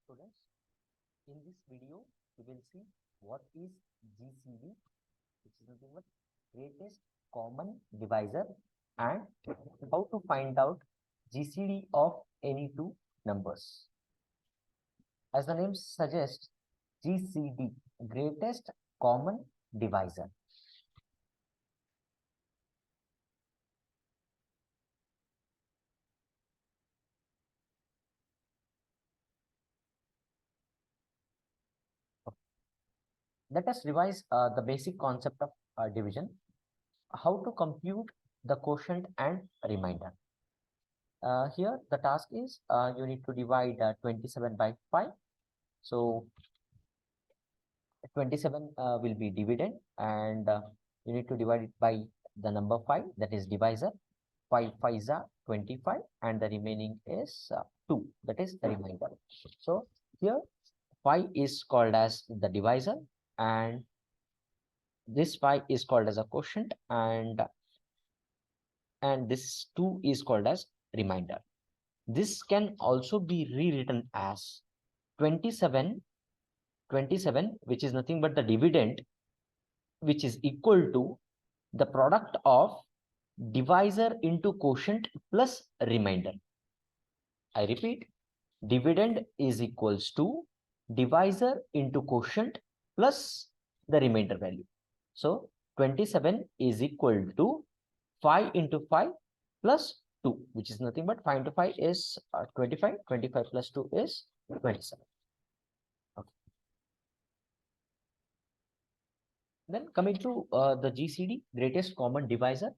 Students, in this video, we will see what is GCD, which is nothing but greatest common divisor, and how to find out GCD of any two numbers. As the name suggests, GCD, greatest common divisor. Let us revise the basic concept of division. How to compute the quotient and remainder. Here the task is you need to divide 27 by 5. So 27 will be dividend, and you need to divide it by the number 5, that is divisor. 5 5s are 25, and the remaining is 2, that is the remainder. So here 5 is called as the divisor, and this 5 is called as a quotient, and this 2 is called as remainder. This can also be rewritten as 27, which is nothing but the dividend, which is equal to the product of divisor into quotient plus remainder. I repeat, dividend is equals to divisor into quotient plus the remainder value. So 27 is equal to 5 into 5 plus 2, which is nothing but 5 into 5 is 25. 25 plus 2 is 27. Okay. Then coming to the GCD, greatest common divisor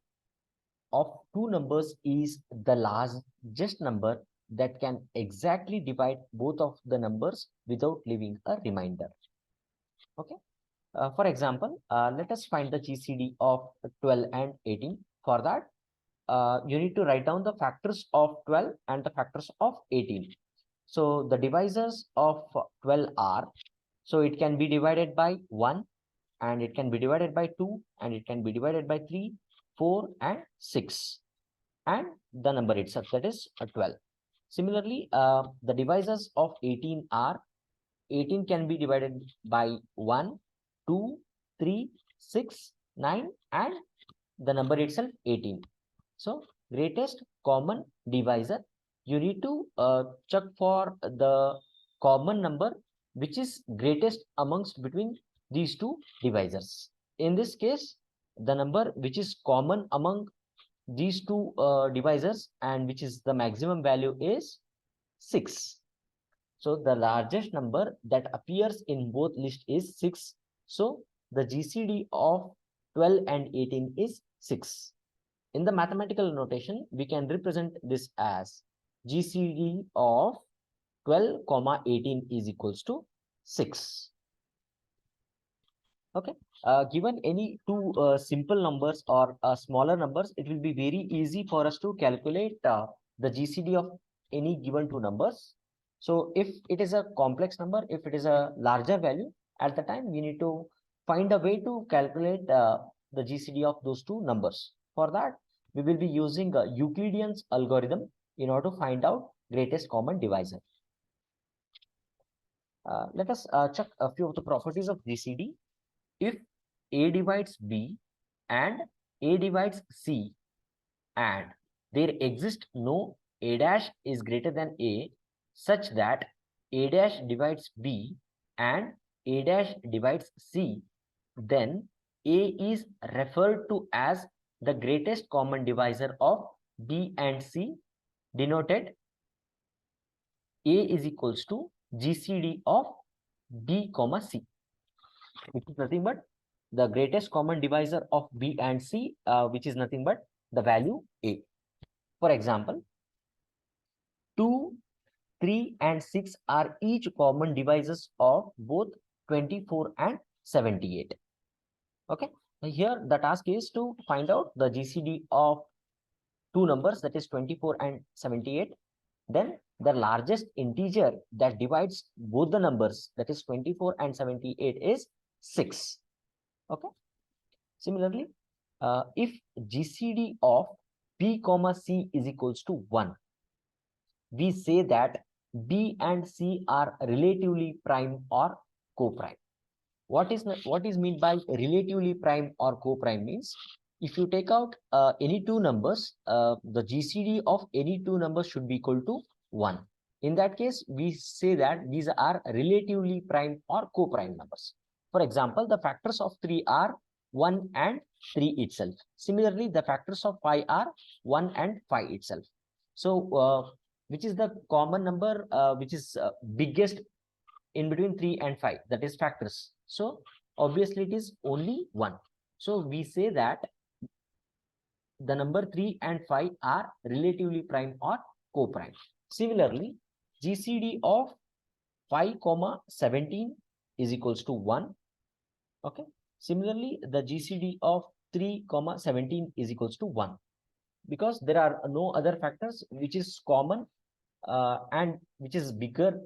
of two numbers, is the largest number that can exactly divide both of the numbers without leaving a remainder. Okay. For example, let us find the GCD of 12 and 18. For that, you need to write down the factors of 12 and the factors of 18. So the divisors of 12 are, so it can be divided by 1, and it can be divided by 2, and it can be divided by 3, 4, and 6, and the number itself, that is 12. Similarly, the divisors of 18 are, 18 can be divided by 1, 2, 3, 6, 9, and the number itself 18. So greatest common divisor, you need to check for the common number which is greatest amongst between these two divisors. In this case, the number which is common among these two divisors and which is the maximum value is 6. So the largest number that appears in both lists is 6. So the GCD of 12 and 18 is 6. In the mathematical notation, we can represent this as GCD of 12, 18 is equals to 6. Okay. Given any two simple numbers or smaller numbers, it will be very easy for us to calculate the GCD of any given two numbers. So if it is a complex number, if it is a larger value, at the time we need to find a way to calculate the GCD of those two numbers. For that, we will be using Euclidean's algorithm in order to find out greatest common divisor. Let us check a few of the properties of GCD. If A divides B and A divides C, and there exists no A dash is greater than A, such that A dash divides B and A dash divides C, then A is referred to as the greatest common divisor of B and C, denoted A is equals to GCD of B, C, which is nothing but the greatest common divisor of B and C, which is nothing but the value A. For example, 2, 3, and 6 are each common divisors of both 24 and 78. Okay. Here the task is to find out the GCD of two numbers, that is 24 and 78. Then the largest integer that divides both the numbers, that is 24 and 78, is 6. Okay. Similarly, if GCD of B, C is equals to 1, we say that B and C are relatively prime or co-prime. What is meant by relatively prime or co-prime means, if you take out any two numbers, the GCD of any two numbers should be equal to 1. In that case, we say that these are relatively prime or co-prime numbers. For example, the factors of 3 are 1 and 3 itself. Similarly, the factors of 5 are 1 and 5 itself. So, which is the common number which is biggest in between 3 and 5, that is factors. So obviously it is only 1. So we say that the number 3 and 5 are relatively prime or co-prime. Similarly, GCD of 5 comma 17 is equals to 1. Okay. Similarly, the GCD of 3 comma 17 is equals to 1, because there are no other factors which is common and which is bigger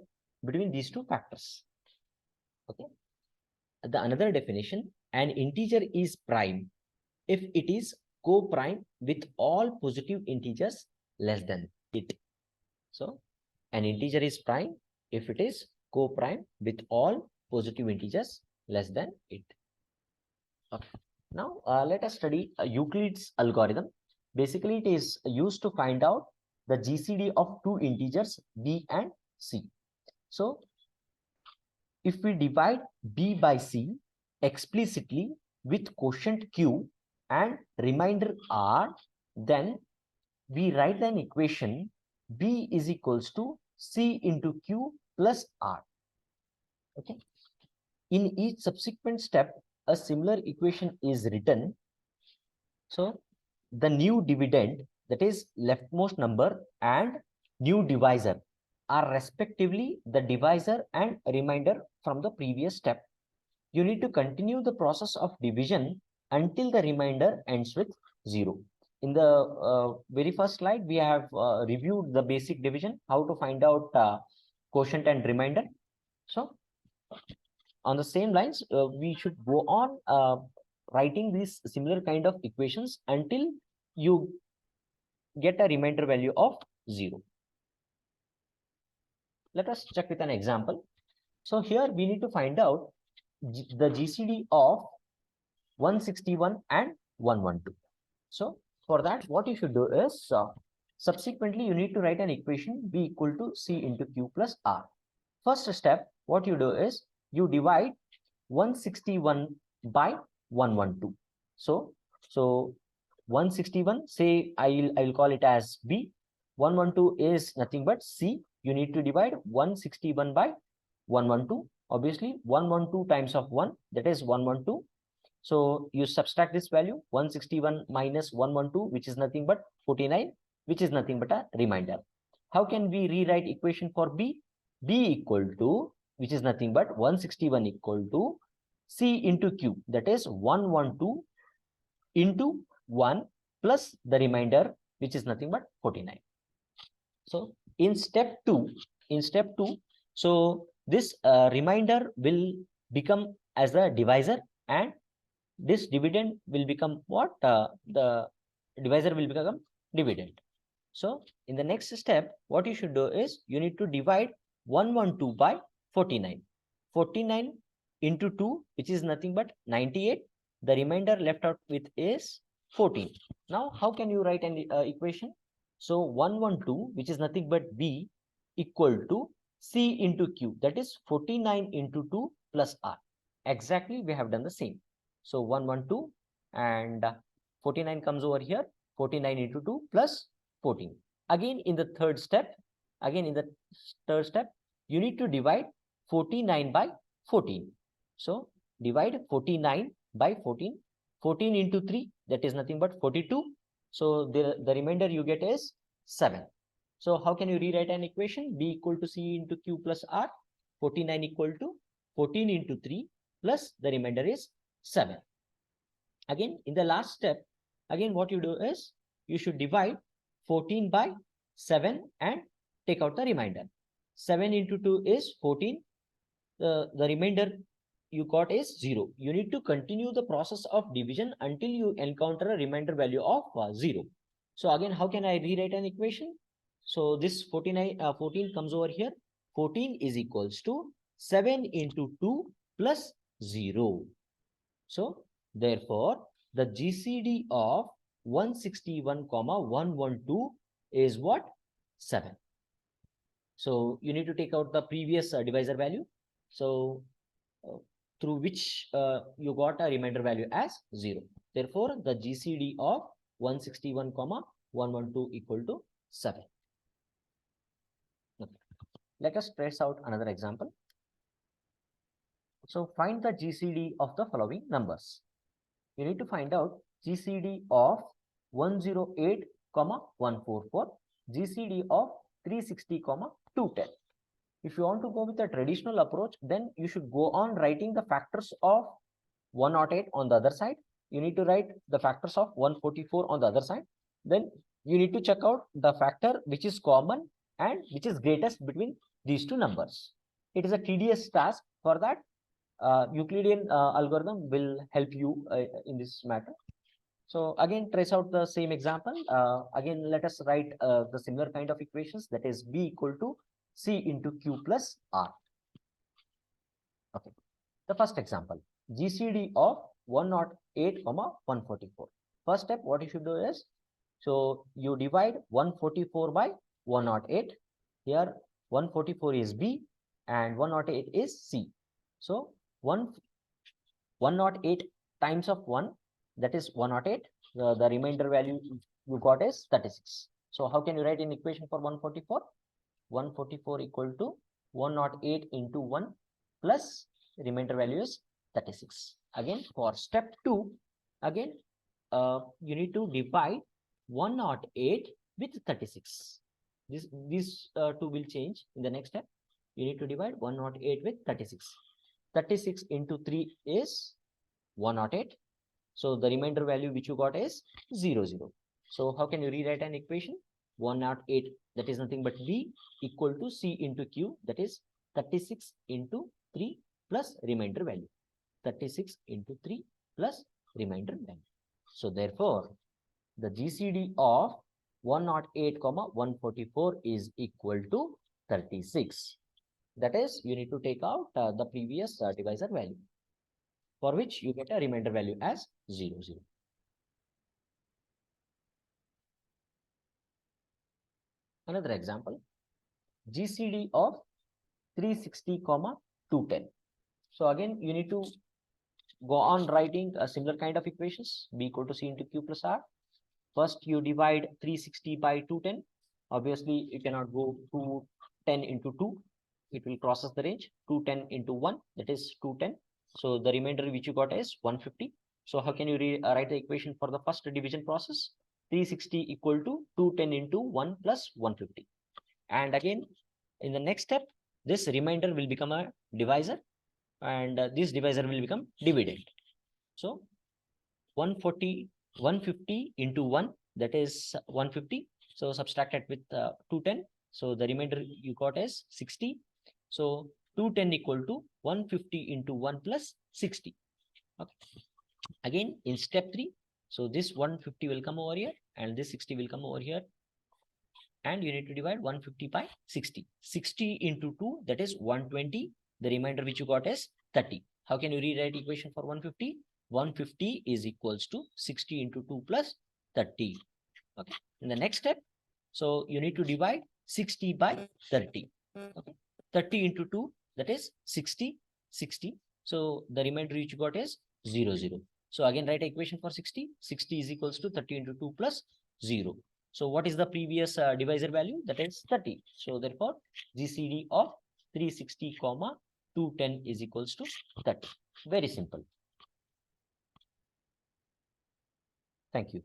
between these two factors. Okay. The another definition, an integer is prime if it is co-prime with all positive integers less than it. So an integer is prime if it is co-prime with all positive integers less than it. Okay. Now let us study Euclid's algorithm. Basically, it is used to find out the GCD of two integers b and c. So if we divide b by c explicitly with quotient q and remainder r, then we write an equation b is equals to c into q plus r. Okay. In each subsequent step, a similar equation is written. So the new dividend, that is leftmost number, and new divisor are respectively the divisor and remainder from the previous step. You need to continue the process of division until the remainder ends with 0. In the very first slide, we have reviewed the basic division, how to find out quotient and remainder. So on the same lines, we should go on writing these similar kind of equations until you get a remainder value of 0. Let us check with an example. So here we need to find out the GCD of 161 and 112. So for that, what you should do is subsequently you need to write an equation b equal to c into q plus r. First step, what you do is you divide 161 by 112. So 161, say I'll call it as b. 112 is nothing but c. You need to divide 161 by 112. Obviously 112 times of 1, that is 112. So you subtract this value, 161 minus 112, which is nothing but 49, which is nothing but a remainder. How can we rewrite equation for b? B equal to, which is nothing but 161 equal to c into q, that is 112 into 1 plus the remainder, which is nothing but 49. So in step 2, so this remainder will become as a divisor, and this dividend will become what? The divisor will become dividend. So in the next step, what you should do is you need to divide 112 by 49. 49 into 2, which is nothing but 98. The remainder left out with is 14. Now, how can you write an equation? So 112, which is nothing but b, equal to c into q, that is 49 into 2 plus r. Exactly, we have done the same. So 112 and 49 comes over here, 49 into 2 plus 14. Again in the third step, you need to divide 49 by 14. So divide 49 by 14. 14 into 3, that is nothing but 42. So the remainder you get is 7. So how can you rewrite an equation? B equal to c into q plus r. 49 equal to 14 into 3 plus the remainder is 7. Again, in the last step, again what you do is you should divide 14 by 7 and take out the remainder. 7 into 2 is 14. The remainder you got is 0. You need to continue the process of division until you encounter a remainder value of 0. So again, how can I rewrite an equation? So this 14 comes over here. 14 is equals to 7 into 2 plus 0. So therefore, the GCD of 161, 112 is what? 7. So you need to take out the previous divisor value. So uh, through which you got a remainder value as 0. Therefore, the GCD of 161, 112 equal to 7. Okay. Let us trace out another example. So find the GCD of the following numbers. You need to find out GCD of 108, 144, GCD of 360, 210. If you want to go with a traditional approach, then you should go on writing the factors of 108 on the other side. You need to write the factors of 144 on the other side. Then you need to check out the factor which is common and which is greatest between these two numbers. It is a tedious task. For that, Euclidean algorithm will help you in this matter. So again, trace out the same example. Again, let us write the similar kind of equations, that is B equal to C into Q plus R. Okay. The first example, GCD of 108, 144. First step, what you should do is, so you divide 144 by 108. Here 144 is B and 108 is C. So 108 times of 1, that is 108. The remainder value you got is 36. So how can you write an equation for 144? 144 equal to 108 into 1 plus remainder value is 36. Again, for step 2, again you need to divide 108 with 36. These two will change in the next step. You need to divide 108 with 36. 36 into 3 is 108. So the remainder value which you got is 0, 0. So how can you rewrite an equation? 108, that is nothing but B, equal to C into Q, that is 36 into 3 plus remainder value. 36 into 3 plus remainder value. So therefore, the GCD of 108, 144 is equal to 36. That is, you need to take out the previous divisor value, for which you get a remainder value as 0, 0. Another example, GCD of 360, 210. So again, you need to go on writing a similar kind of equations, B equal to C into Q plus R. First, you divide 360 by 210. Obviously, you cannot go 210 into 2. It will crosses the range. 210 into 1, that is 210. So the remainder which you got is 150. So how can you write the equation for the first division process? 360 equal to 210 into 1 plus 150. And again, in the next step, this remainder will become a divisor, and this divisor will become dividend. So 150 into 1, that is 150. So subtract it with 210. So the remainder you got is 60. So 210 equal to 150 into 1 plus 60. Okay. Again, in step 3, so this 150 will come over here and this 60 will come over here. And you need to divide 150 by 60. 60 into 2, that is 120. The remainder which you got is 30. How can you rewrite equation for 150? 150 is equals to 60 into 2 plus 30. Okay. In the next step, so you need to divide 60 by 30. Okay. 30 into 2, that is 60. 60. So the remainder which you got is 0, 0. So again, write equation for 60. 60 is equals to 30 into 2 plus 0. So what is the previous divisor value? That is 30. So therefore, GCD of 360, 210 is equals to 30. Very simple. Thank you.